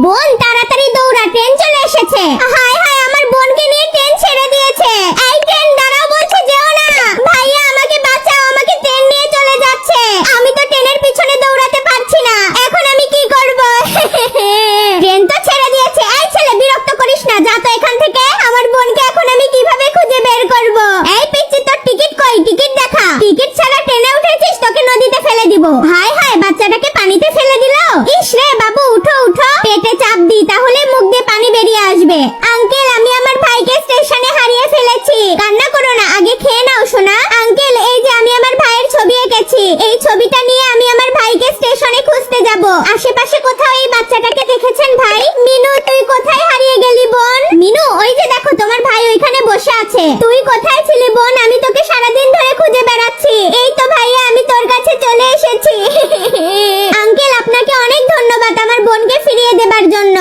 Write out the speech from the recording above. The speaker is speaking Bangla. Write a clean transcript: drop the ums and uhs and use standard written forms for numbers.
বোন তাড়াতাড়ি দৌড়া, ট্রেন চলে এসেছে। হায় হায়, আমার বোনকে নিয়ে ট্রেন ছেড়ে দিয়েছে। এই ট্রেন দাঁড়াও বলছে, যেও না। ভাইয়া আমাকে বাঁচাও, আমাকে ট্রেন নিয়ে চলে যাচ্ছে। আমি তো ট্রেনের পিছনে দৌড়াতে পারছি না, এখন আমি কি করব? ট্রেন তো ছেড়ে দিয়েছে। এই ছেলে, বিরক্ত করিস না, যা তো এখান থেকে। আমার বোনকে এখন আমি কিভাবে খুঁজে বের করব? এই পিচ্চি, তোর টিকিট কই? টিকিট দেখা। টিকিট ছাড়া ট্রেনে উঠেছিস, তোকে নদীতে ফেলে দিব। হায় হায়, বাচ্চাটাকে পানিতে ফেলে দিল। ইস রে বাবু, উঠো উঠো, পেটে চাপ দি, তাহলে মুখ দিয়ে পানি বেরিয়ে আসবে। আঙ্কেল, আমি আমার ভাইকে স্টেশনে হারিয়ে ফেলেছি। কান্না করো না, আগে খেয়ে নাও সোনা। আঙ্কেল, এই যে আমি আমার ভাইয়ের ছবি এঁকেছি, এই ছবিটা নিয়ে আমি আমার ভাইকে স্টেশনে খুঁজতে যাব। আশেপাশে কোথাও এই বাচ্চাটাকে দেখেছেন ভাই? মিনু, তুই কোথায় হারিয়ে গেলি বোন? মিনু, ওই যে দেখো, তোমার ভাই ওইখানে বসে আছে। তুই কোথায় ছিলি বোন? আমি তোকে সারাদিন ধরে খুঁজে বেড়াচ্ছি। এই তো ভাইয়া, আমি তোর কাছে চলে এসেছি। আঙ্কেল, আপনাকে অনেক ধন্যবাদ আমার বোনকে ফিরিয়ে দেবার জন্য।